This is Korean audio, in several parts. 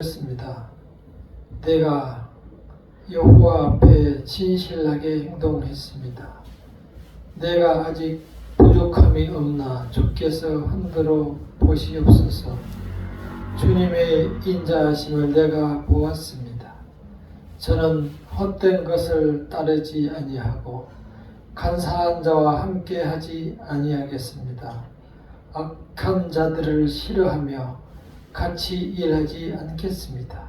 습니다. 내가 여호와 앞에 진실하게 행동했습니다. 내가 아직 부족함이 없나 주께서 흔들어 보시옵소서. 주님의 인자하심을 내가 보았습니다. 저는 헛된 것을 따르지 아니하고 간사한 자와 함께하지 아니하겠습니다. 악한 자들을 싫어하며 같이 일하지 않겠습니다.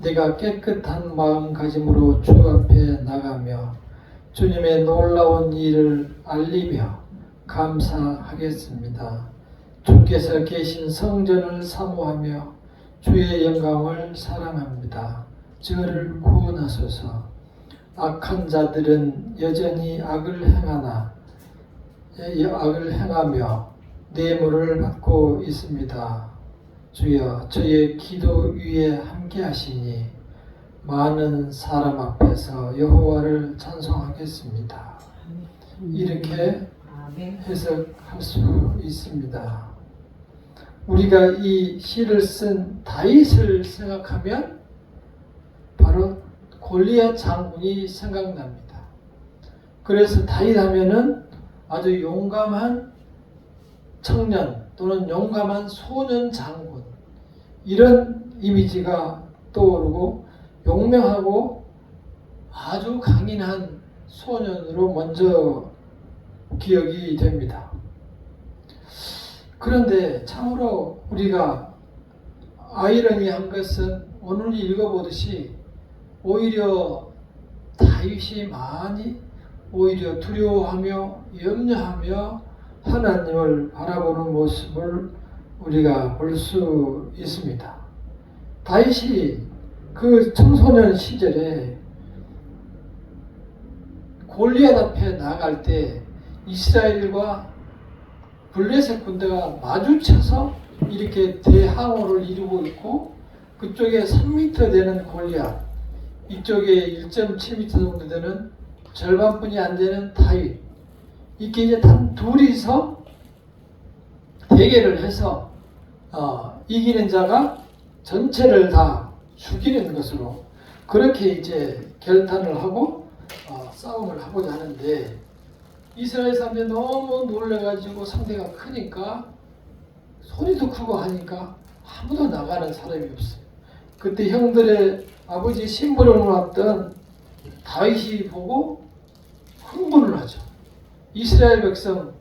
내가 깨끗한 마음가짐으로 주 앞에 나가며 주님의 놀라운 일을 알리며 감사하겠습니다. 주께서 계신 성전을 사모하며 주의 영광을 사랑합니다. 저를 구원하소서. 악한 자들은 여전히 악을 행하며 뇌물을 받고 있습니다. 주여, 저의 기도 위에 함께 하시니 많은 사람 앞에서 여호와를 찬송하겠습니다. 이렇게 해석할 수 있습니다. 우리가 이 시를 쓴 다윗을 생각하면 바로 골리앗 장군이 생각납니다. 그래서 다윗 하면은 아주 용감한 청년 또는 용감한 소년 장군, 이런 이미지가 떠오르고 용맹하고 아주 강인한 소년으로 먼저 기억이 됩니다. 그런데 참으로 우리가 아이러니한 것은 오늘 읽어보듯이 오히려 다윗이 많이 오히려 두려워하며 염려하며 하나님을 바라보는 모습을 우리가 볼 수 있습니다. 다윗이 그 청소년 시절에 골리앗 앞에 나갈 때 이스라엘과 블레셋 군대가 마주쳐서 이렇게 대항호를 이루고 있고, 그쪽에 3m 되는 골리앗, 이쪽에 1.7m 정도 되는 절반뿐이 안 되는 다윗, 이렇게 이제 단 둘이서 대결을 해서 이기는 자가 전체를 다 죽이는 것으로 그렇게 이제 결단을 하고 싸움을 하고자 하는데, 이스라엘 사람들이 너무 놀래가지고 상대가 크니까 소리도 크고 하니까 아무도 나가는 사람이 없어요. 그때 형들의 아버지 심부름을 왔던 다윗이 보고 흥분을 하죠. 이스라엘 백성,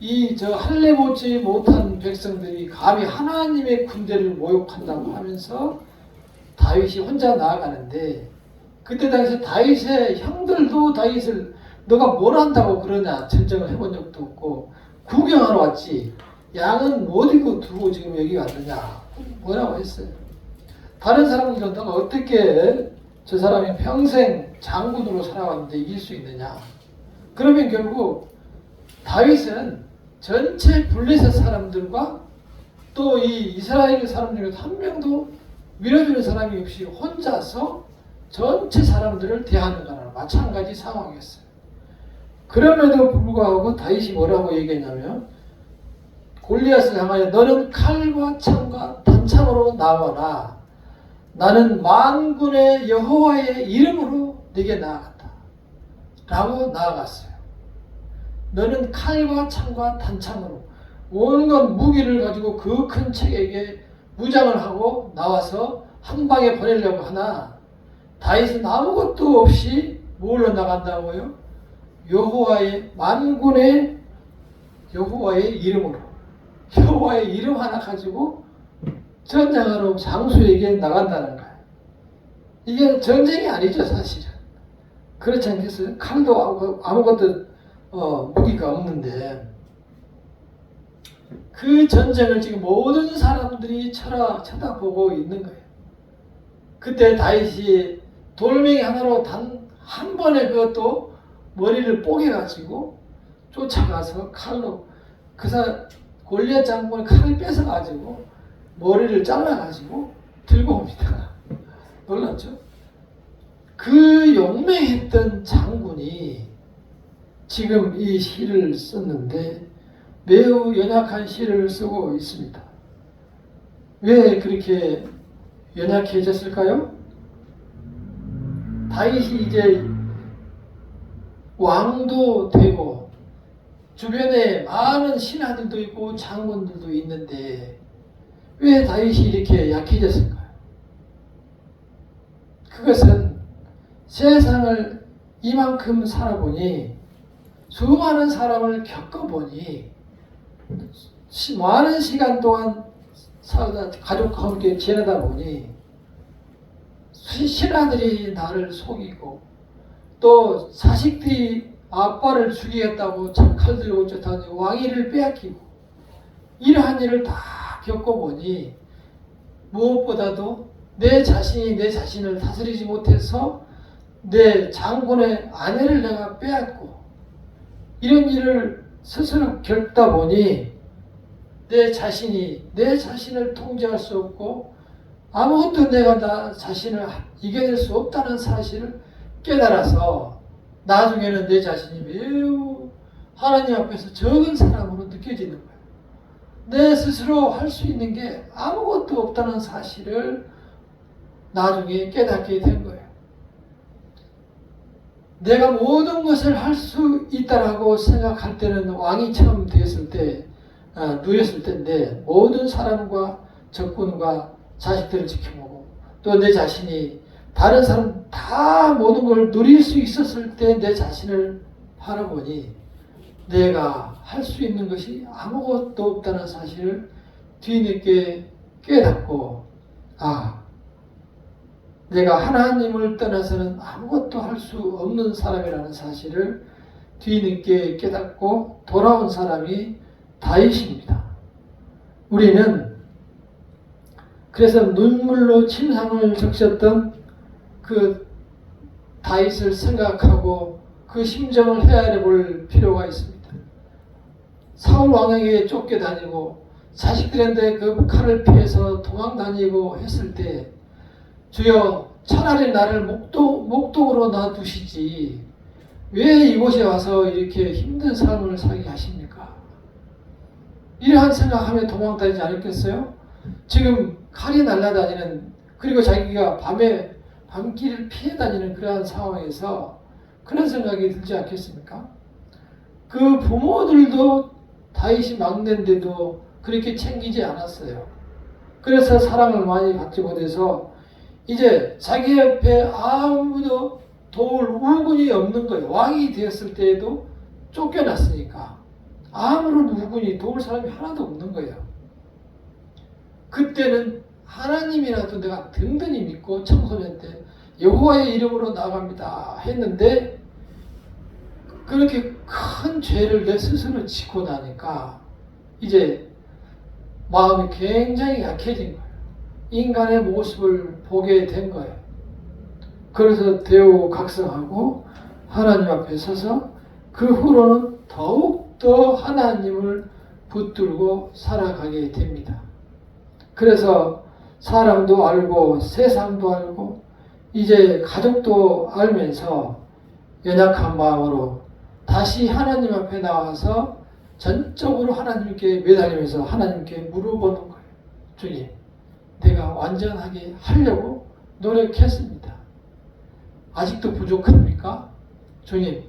이 할례 보지 못한 백성들이 감히 하나님의 군대를 모욕한다고 하면서 다윗이 혼자 나아가는데, 그때 당시 다윗의 형들도 다윗을 너가 뭘 한다고 그러냐 전쟁을 해본 적도 없고 구경하러 왔지, 양은 못 이고 두고 지금 여기 왔느냐 뭐라고 했어요. 다른 사람들은 너가 어떻게 저 사람이 평생 장군으로 살아왔는데 이길 수 있느냐. 그러면 결국 다윗은 전체 블레셋 사람들과 또 이 이스라엘 사람들 한 명도 밀어주는 사람이 없이 혼자서 전체 사람들을 대하는 거나 마찬가지 상황이었어요. 그럼에도 불구하고 다윗이 뭐라고 얘기했냐면, 골리앗을 향하여 너는 칼과 창과 단창으로 나와라. 나는 만군의 여호와의 이름으로 네게 나아갔다 라고 나아갔어요. 너는 칼과 창과 단창으로 온갖 무기를 가지고 그 큰 책에게 무장을 하고 나와서 한 방에 보내려고 하나, 다윗은 아무것도 없이 뭘로 나간다고요? 여호와의 만군의 여호와의 이름으로, 여호와의 이름 하나 가지고 전쟁하러 장수에게 나간다는 거예요. 이게 전쟁이 아니죠, 사실은. 그렇지 않겠어요? 칼도 아무것도 무기가 없는데, 그 전쟁을 지금 모든 사람들이 쳐다보고 있는 거예요. 그때 다윗이 돌멩이 하나로 단 한 번에 그것도 머리를 뽀개가지고 쫓아가서 칼로 골리앗 장군의 칼을 뺏어가지고 머리를 잘라가지고 들고 옵니다. 놀랐죠? 그 용맹했던 장군이 지금 이 시를 썼는데 매우 연약한 시를 쓰고 있습니다. 왜 그렇게 연약해졌을까요? 다윗이 이제 왕도 되고 주변에 많은 신하들도 있고 장군들도 있는데 왜 다윗이 이렇게 약해졌을까요? 그것은 세상을 이만큼 살아보니 수많은 사람을 겪어보니 많은 시간 동안 가족과 함께 지내다 보니 신하들이 나를 속이고 또 자식들이 아빠를 죽이겠다고 칼 들고 쫓아다니고 왕위를 빼앗기고 이러한 일을 다 겪어보니 무엇보다도 내 자신이 내 자신을 다스리지 못해서 내 장군의 아내를 내가 빼앗고 이런 일을 스스로 겪다 보니 내 자신이 내 자신을 통제할 수 없고 아무것도 내가 나 자신을 이겨낼 수 없다는 사실을 깨달아서 나중에는 내 자신이 매우 하나님 앞에서 적은 사람으로 느껴지는 거예요. 내 스스로 할 수 있는 게 아무것도 없다는 사실을 나중에 깨닫게 된 거예요. 내가 모든 것을 할 수 있다라고 생각할 때는 왕이 처음 되었을 때, 누렸을 때인데 모든 사람과 적군과 자식들을 지켜보고 또 내 자신이 다른 사람 다 모든 걸 누릴 수 있었을 때 내 자신을 바라보니 내가 할 수 있는 것이 아무것도 없다는 사실을 뒤늦게 깨닫고 내가 하나님을 떠나서는 아무것도 할 수 없는 사람이라는 사실을 뒤늦게 깨닫고 돌아온 사람이 다윗입니다. 우리는 그래서 눈물로 침상을 적셨던 그 다윗을 생각하고 그 심정을 헤아려 볼 필요가 있습니다. 사울 왕에게 쫓겨다니고 자식들한테 그 칼을 피해서 도망다니고 했을 때 주여 차라리 나를 목동으로 놔두시지 왜 이곳에 와서 이렇게 힘든 삶을 살게 하십니까? 이러한 생각하며 도망다니지 않았겠어요? 지금 칼이 날아다니는 그리고 자기가 밤에 밤길을 피해 다니는 그러한 상황에서 그런 생각이 들지 않겠습니까? 그 부모들도 다윗이 막내인데도 그렇게 챙기지 않았어요. 그래서 사랑을 많이 받지 못해서 이제 자기 옆에 아무도 도울 우군이 없는 거예요. 왕이 되었을 때에도 쫓겨났으니까 아무런 우군이 도울 사람이 하나도 없는 거예요. 그때는 하나님이라도 내가 든든히 믿고 청소년 때 여호와의 이름으로 나갑니다 했는데 그렇게 큰 죄를 내 스스로 짓고 나니까 이제 마음이 굉장히 약해진 거예요. 인간의 모습을 보게 된 거예요. 그래서 대우각성하고 하나님 앞에 서서 그 후로는 더욱더 하나님을 붙들고 살아가게 됩니다. 그래서 사람도 알고 세상도 알고 이제 가족도 알면서 연약한 마음으로 다시 하나님 앞에 나와서 전적으로 하나님께 매달리면서 하나님께 물어보는 거예요. 주님, 내가 완전하게 하려고 노력했습니다. 아직도 부족합니까? 주님,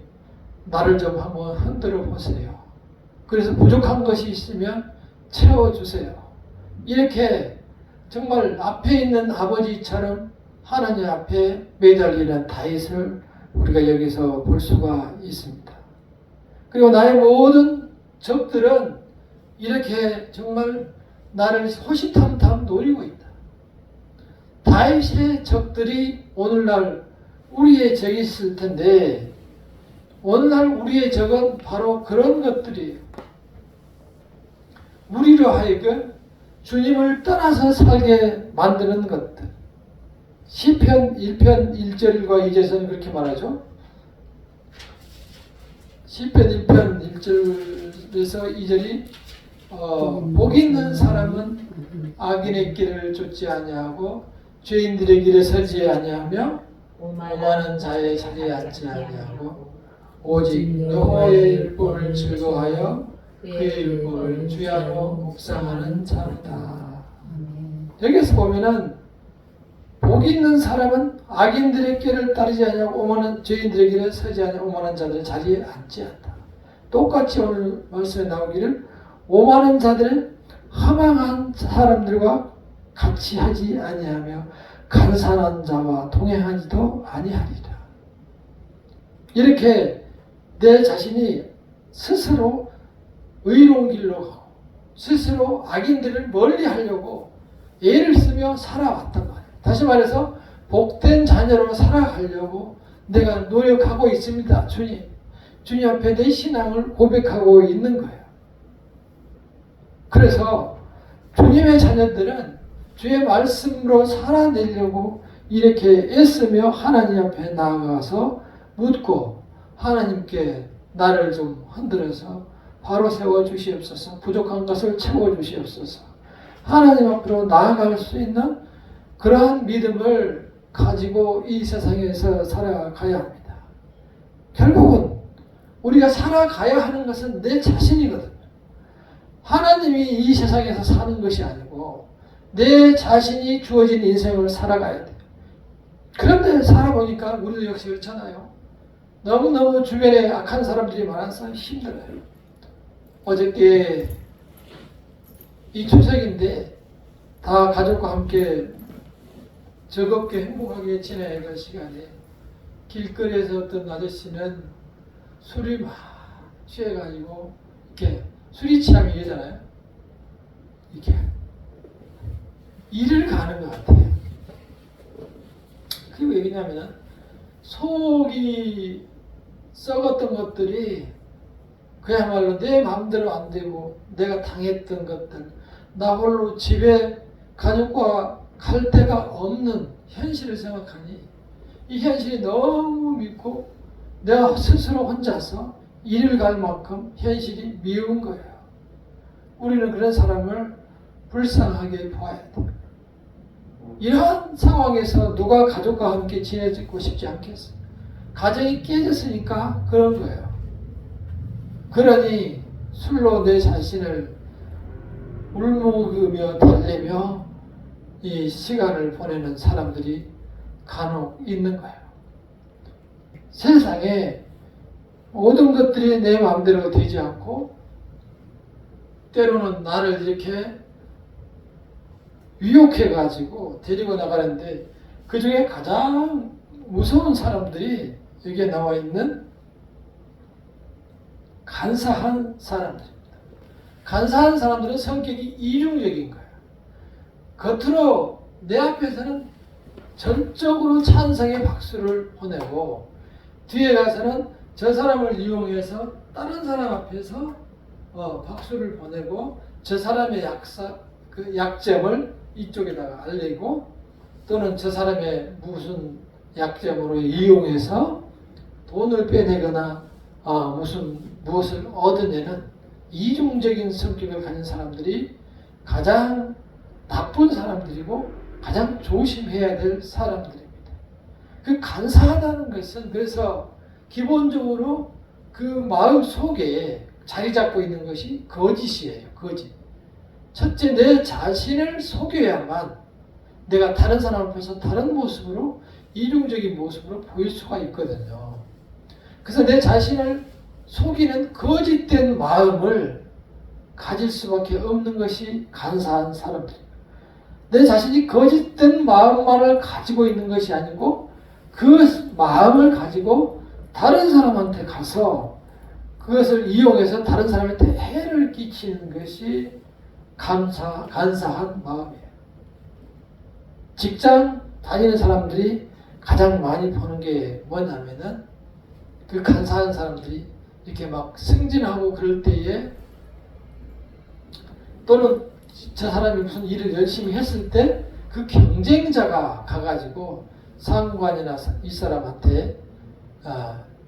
나를 좀 한번 흔들어 보세요. 그래서 부족한 것이 있으면 채워주세요. 이렇게 정말 앞에 있는 아버지처럼 하나님 앞에 매달리는 다윗을 우리가 여기서 볼 수가 있습니다. 그리고 나의 모든 적들은 이렇게 정말 나를 호시탐탐 노리고 있다. 다윗의 적들이 오늘날 우리의 적이 있을 텐데 오늘날 우리의 적은 바로 그런 것들이에요. 우리로 하여금 주님을 떠나서 살게 만드는 것들. 시편 1편 1절과 2절에서는 그렇게 말하죠. 시편 1편 1절에서 2절이 복 있는 사람은 악인의 길을 쫓지 아니하고 죄인들의 길에 서지 아니하며 오만한 자의 자리에 앉지 아니하고 오직 여호와의 율법을 즐거워하여 그의 율법을 주야로 묵상하는 자로다. 여기서 보면은 복 있는 사람은 악인들의 길을 따르지 아니하고 오만한 죄인들의 길에 서지 아니하고 오만한 자들의 자리에 앉지 않다. 똑같이 오늘 말씀에 나오기를 오만한 자들은 허망한 사람들과 같이 하지 아니하며 간사한 자와 동행하지도 아니하리라. 이렇게 내 자신이 스스로 의로운 길로 가고 스스로 악인들을 멀리 하려고 애를 쓰며 살아왔단 말이에요. 다시 말해서 복된 자녀로 살아가려고 내가 노력하고 있습니다. 주님 앞에 내 신앙을 고백하고 있는 거예요. 그래서 주님의 자녀들은 주의 말씀으로 살아내려고 이렇게 애쓰며 하나님 앞에 나아가서 묻고 하나님께 나를 좀 흔들어서 바로 세워주시옵소서, 부족한 것을 채워주시옵소서, 하나님 앞으로 나아갈 수 있는 그러한 믿음을 가지고 이 세상에서 살아가야 합니다. 결국은 우리가 살아가야 하는 것은 내 자신이거든요. 하나님이 이 세상에서 사는 것이 아니고 내 자신이 주어진 인생을 살아가야 돼요. 그런데 살아보니까 우리도 역시 그렇잖아요. 너무너무 주변에 악한 사람들이 많아서 힘들어요. 어저께 이 추석인데 다 가족과 함께 즐겁게 행복하게 지내는 시간에 길거리에서 어떤 아저씨는 술이 막 취해가지고 이렇게 술이 취하면 이러잖아요. 이렇게 일을 가는 것 같아요. 그게 왜냐면 속이 썩었던 것들이 그야말로 내 마음대로 안 되고 내가 당했던 것들, 나 홀로 집에 가족과 갈 데가 없는 현실을 생각하니 이 현실이 너무 믿고 내가 스스로 혼자서 일을 갈 만큼 현실이 미운 거예요. 우리는 그런 사람을 불쌍하게 보아야 돼. 이러한 상황에서 누가 가족과 함께 지내고 싶지 않겠어? 가정이 깨졌으니까 그런 거예요. 그러니 술로 내 자신을 울먹으며 달래며 이 시간을 보내는 사람들이 간혹 있는 거예요. 세상에 모든 것들이 내 마음대로 되지 않고 때로는 나를 이렇게 유혹해가지고 데리고 나가는데 그 중에 가장 무서운 사람들이 여기에 나와 있는 간사한 사람들입니다. 간사한 사람들은 성격이 이중적인 거예요. 겉으로 내 앞에서는 전적으로 찬성의 박수를 보내고 뒤에 가서는 저 사람을 이용해서 다른 사람 앞에서 박수를 보내고 저 사람의 그 약점을 이쪽에다가 알리고 또는 저 사람의 무슨 약점으로 이용해서 돈을 빼내거나 무엇을 얻어내는 이중적인 성격을 가진 사람들이 가장 나쁜 사람들이고 가장 조심해야 될 사람들입니다. 그 간사하다는 것은 그래서 기본적으로 그 마음 속에 자리 잡고 있는 것이 거짓이에요. 거짓. 첫째, 내 자신을 속여야만 내가 다른 사람 앞에서 다른 모습으로 이중적인 모습으로 보일 수가 있거든요. 그래서 내 자신을 속이는 거짓된 마음을 가질 수밖에 없는 것이 간사한 사람들입니다. 내 자신이 거짓된 마음만을 가지고 있는 것이 아니고 그 마음을 가지고 다른 사람한테 가서 그것을 이용해서 다른 사람한테 해를 끼치는 것이 간사한 마음이에요. 직장 다니는 사람들이 가장 많이 보는 게 뭐냐면은 그 간사한 사람들이 이렇게 막 승진하고 그럴 때에 또는 저 사람이 무슨 일을 열심히 했을 때 그 경쟁자가 가가지고 상관이나 이 사람한테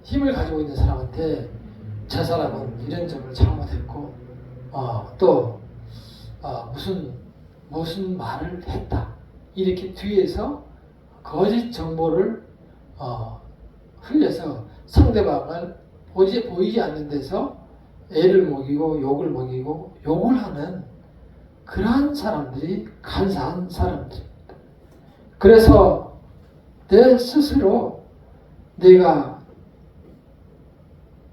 힘을 가지고 있는 사람한테 저 사람은 이런 점을 잘못했고 또 무슨 말을 했다 이렇게 뒤에서 거짓 정보를 흘려서 상대방을 보이지 않는 데서 애를 먹이고 욕을 하는 그러한 사람들이 간사한 사람들입니다. 그래서 내 스스로 내가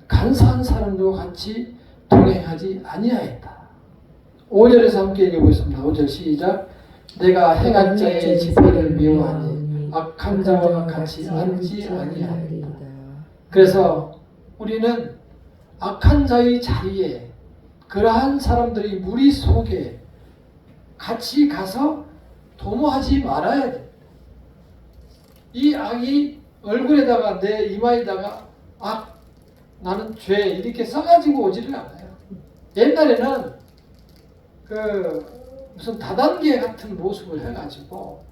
간사한 사람들과 같이 동행하지 아니하였다. 5절에서 함께 읽어보겠습니다. 5절 시작. 내가 행한 자의 집회를 미워하니 악한 자와 같이 앉지 아니하리이다. 그래서 우리는 악한 자의 자리에 그러한 사람들의 무리 속에 같이 가서 도모하지 말아야 돼. 이 악이 얼굴에다가 내 이마에다가 악, 나는 죄 이렇게 써가지고 오지를 않아요. 옛날에는 무슨 다단계 같은 모습을 해가지고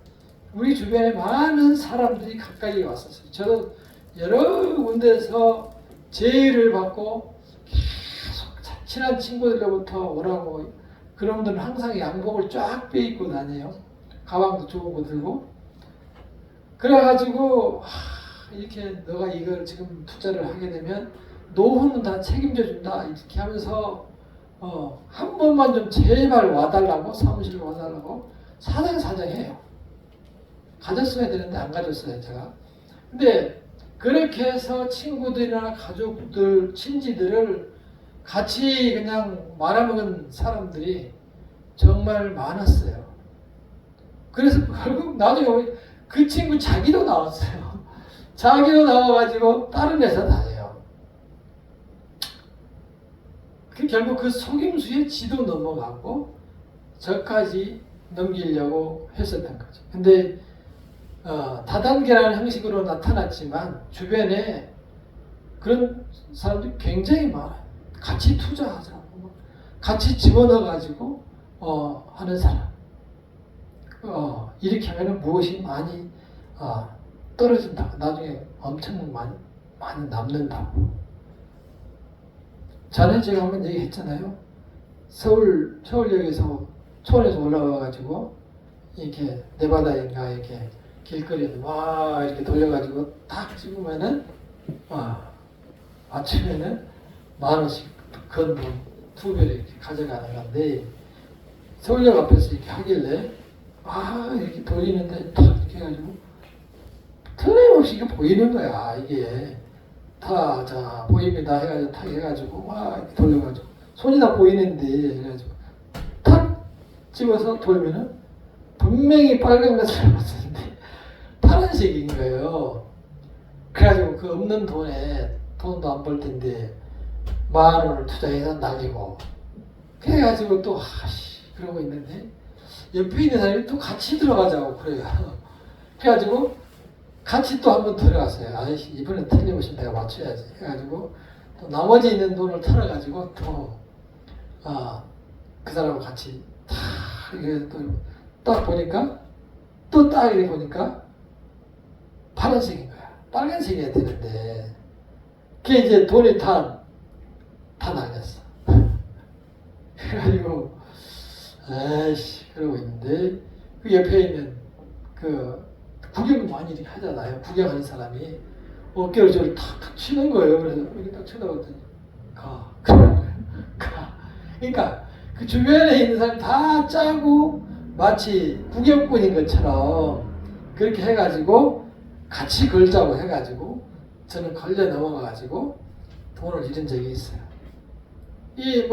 우리 주변에 많은 사람들이 가까이 왔었어요. 저도 여러 군데서 제의를 받고 계속 친한 친구들로부터 오라고, 그런 분들은 항상 양복을 쫙 빼입고 다녀요. 가방도 좋은 거 들고. 그래가지고 이렇게 너가 이걸 지금 투자를 하게 되면 노후는 다 책임져 준다 이렇게 하면서 한 번만 좀 제발 와달라고, 사무실 와달라고 사정사정해요. 가졌어야 되는데 안 가졌어요 제가. 근데 그렇게 해서 친구들이나 가족들, 친지들을 같이 그냥 말아먹은 사람들이 정말 많았어요. 그래서 결국 나중에 그 친구 자기도 나왔어요. 자기도 나와가지고 다른 회사 다녀요. 결국 그 속임수에 지도 넘어가고 저까지 넘기려고 했었던 거죠. 근데 다단계라는 형식으로 나타났지만 주변에 그런 사람들이 굉장히 많아요. 같이 투자하자고, 같이 집어넣어가지고 하는 사람. 이렇게 하면 무엇이 많이 떨어진다고, 나중에 엄청 많이 남는다고. 전에 제가 한번 얘기했잖아요. 서울역에서 초원에서 올라와가지고 이렇게 네바다인가 이렇게 길거리에 막 이렇게 돌려가지고 딱 찍으면은 아침에는 10,000원씩 건돈 2배를 이렇게 가져가는 건데, 서울역 앞에서 이렇게 하길래 이렇게 돌리는데 탁 이렇게 해가지고 틀림없이 이게 보이는 거야. 이게 자 보입니다 해가지고 탁 해가지고 막 이렇게 돌려가지고 손이 다 보이는데, 해가지고 탁 집어서 돌면은 분명히 빨간 것을 봤었는데 파란색인 거예요. 그래가지고 그 없는 돈에, 돈도 안 벌 텐데 10,000원을 투자해서 날리고, 그래가지고 또 그러고 있는데 옆에 있는 사람이 또 같이 들어가자고 그래요. 그래가지고 같이 또 한번 들어갔어요. 아저씨 이번엔 틀림없이 내가 맞춰야지 해가지고 또 나머지 있는 돈을 털어가지고 또 그 사람하고 같이 이게 또 딱 보니까 또 딱 이렇게 보니까 파란색인 거야. 빨간색이어야 되는데 그게 이제 돈이 다 날렸어. 그래가지고 그러고 있는데 그 옆에 있는 구경 많이 이렇게 하잖아요. 구경하는 사람이 어깨를 저를 탁탁 치는 거예요. 그래서 이렇게 딱 쳐다봤더니 가. 그러니까 그 주변에 있는 사람이 다 짜고 마치 구경꾼인 것처럼 그렇게 해가지고 같이 걸자고 해가지고 저는 걸려 넘어가가지고 돈을 잃은 적이 있어요. 이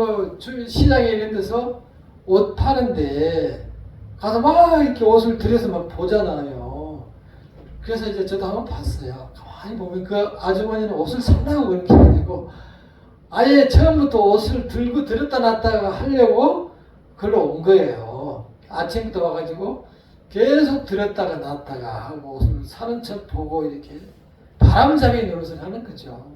시장에 이런 데서 옷 파는데 가서 막 이렇게 옷을 들여서 막 보잖아요. 그래서 이제 저도 한번 봤어요. 가만히 보면 그 아주머니는 옷을 산다고 그런 게 아니고 아예 처음부터 옷을 들고 들었다 놨다가 하려고 걸로 온 거예요. 아침부터 와가지고 계속 들었다가 놨다가 하고 옷을 사는 척 보고 이렇게 바람잡이 노릇을 하는 거죠.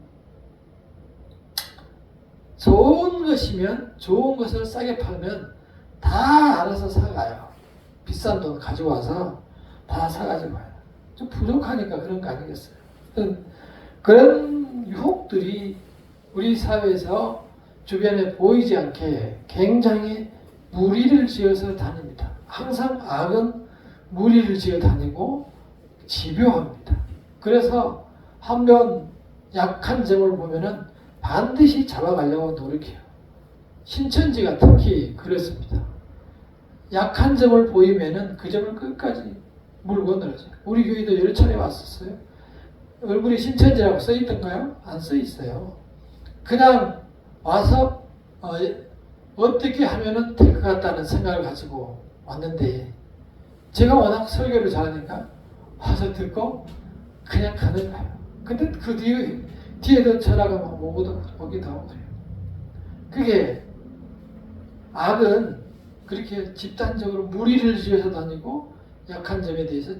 좋은 것이면 좋은 것을 싸게 팔면 다 알아서 사가요. 비싼 돈 가지고 와서 다 사가지고 와요. 좀 부족하니까 그런 거 아니겠어요? 그런 유혹들이 우리 사회에서 주변에 보이지 않게 굉장히 무리를 지어서 다닙니다. 항상 악은 무리를 지어 다니고 집요합니다. 그래서 한번 약한 점을 보면은 반드시 잡아가려고 노력해요. 신천지가 특히 그렇습니다. 약한 점을 보이면은 그 점을 끝까지 물고 늘어져요. 우리 교회도 여러 차례 왔었어요. 얼굴이 신천지라고 써 있던가요? 안 써 있어요. 그냥 와서 어떻게 하면은 될 것 같다는 생각을 가지고 왔는데 제가 워낙 설교를 잘하니까 와서 듣고 그냥 가는 거예요. 근데 그 뒤에도 전화가 막 오기도 하고 그래요. 그게 악은 그렇게 집단적으로 무리를 지어서 다니고 약한 점에 대해서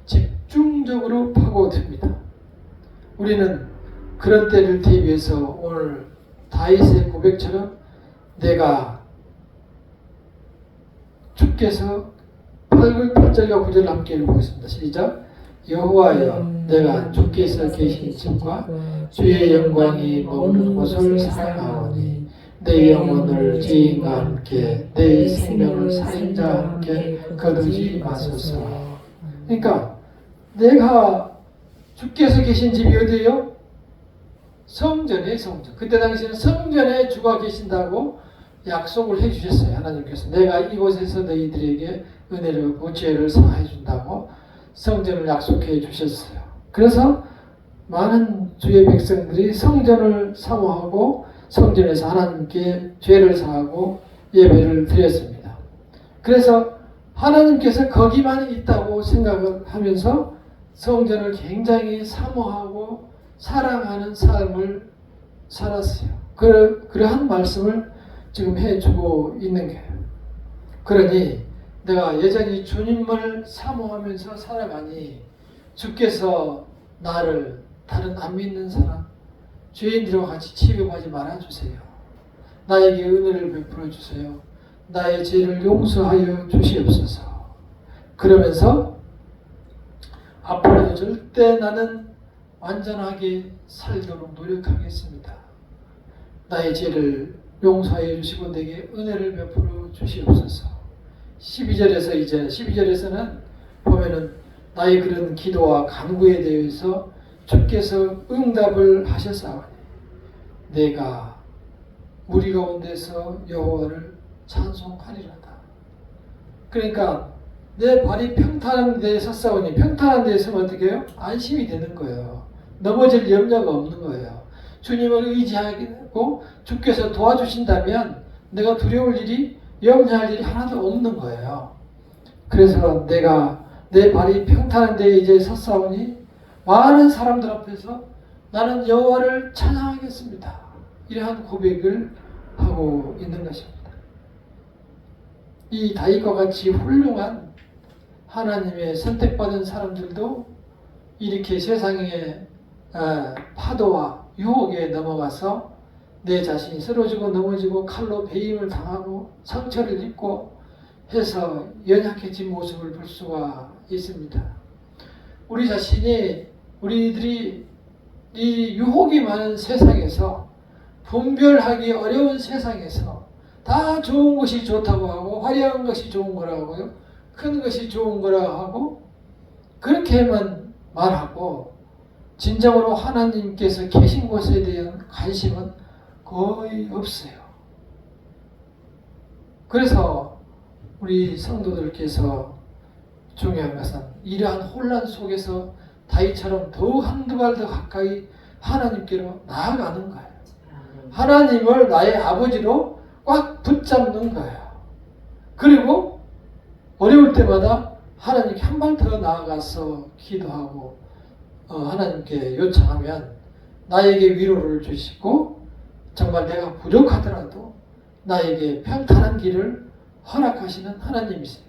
집중적으로 파고듭니다. 우리는 그런 때를 대비해서 오늘 다윗의 고백처럼 내가 주께서 8절과 9절을 함께 읽어보겠습니다. 시작. 여호와여 내가 주께서 계신 집과 주의 영광이 머무는 곳을 사랑하오니 내 영혼을 죄인과 함께 내 생명을 살인자와 함께 거두지 마소서. 그러니까 내가 주께서 계신 집이 어디예요? 성전에 성전. 그때 당시에는 성전에 주가 계신다고 약속을 해주셨어요. 하나님께서 내가 이곳에서 너희들에게 은혜를 받고 죄를 사하여 준다고 성전을 약속해 주셨어요. 그래서 많은 주의 백성들이 성전을 사모하고 성전에서 하나님께 죄를 사하고 예배를 드렸습니다. 그래서 하나님께서 거기만 있다고 생각을 하면서 성전을 굉장히 사모하고 사랑하는 삶을 살았어요. 그러한 말씀을 지금 해주고 있는 거예요. 그러니 내가 여전히 주님을 사모하면서 살아가니 주께서 나를 다른 안 믿는 사람, 죄인들과 같이 취급하지 말아주세요. 나에게 은혜를 베풀어 주세요. 나의 죄를 용서하여 주시옵소서. 그러면서 앞으로도 절대 나는 완전하게 살도록 노력하겠습니다. 나의 죄를 용서해 주시고 내게 은혜를 베풀어 주시옵소서. 12절에서는 보면은 나의 그런 기도와 간구에 대해서 주께서 응답을 하셨사오니 내가 무리 가운데서 여호와를 찬송하리로다. 그러니까 내 발이 평탄한 데에 섰사오니 평탄한 데에 서면 어떻게 해요? 안심이 되는 거예요. 넘어질 염려가 없는 거예요. 주님을 의지하고 주께서 도와주신다면 내가 두려울 일이 염려할 일이 하나도 없는 거예요. 그래서 내가 내 발이 평탄한 데에 이제 섰사오니 많은 사람들 앞에서 나는 여호와를 찬양하겠습니다. 이러한 고백을 하고 있는 것입니다. 이 다윗과 같이 훌륭한 하나님의 선택받은 사람들도 이렇게 세상의 파도와 유혹에 넘어가서 내 자신이 쓰러지고 넘어지고 칼로 베임을 당하고 상처를 입고 해서 연약해진 모습을 볼 수가 있습니다. 우리들이 이 유혹이 많은 세상에서 분별하기 어려운 세상에서 다 좋은 것이 좋다고 하고 화려한 것이 좋은 거라고 하고요. 큰 것이 좋은 거라고 하고 그렇게만 말하고 진정으로 하나님께서 계신 곳에 대한 관심은 거의 없어요. 그래서 우리 성도들께서 중요한 것은 이러한 혼란 속에서 다윗처럼 더욱 한두 발 더 가까이 하나님께로 나아가는 거예요. 하나님을 나의 아버지로 꽉 붙잡는 거예요. 그리고 어려울 때마다 하나님께 한 발 더 나아가서 기도하고 하나님께 요청하면 나에게 위로를 주시고 정말 내가 부족하더라도 나에게 평탄한 길을 허락하시는 하나님이세요.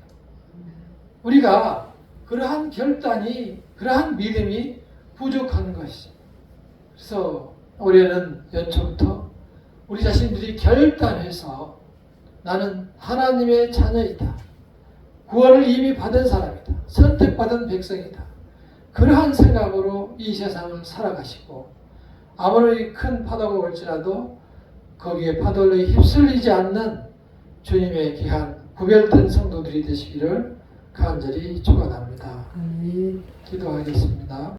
우리가 그러한 결단이 그러한 믿음이 부족한 것이죠. 그래서 올해는 연초부터 우리 자신들이 결단해서 나는 하나님의 자녀이다. 구원을 이미 받은 사람이다. 선택받은 백성이다. 그러한 생각으로 이 세상을 살아가시고 아무리 큰 파도가 올지라도 거기에 파도에 휩쓸리지 않는 주님의 귀한 구별된 성도들이 되시기를 간절히 축원합니다. 기도하겠습니다.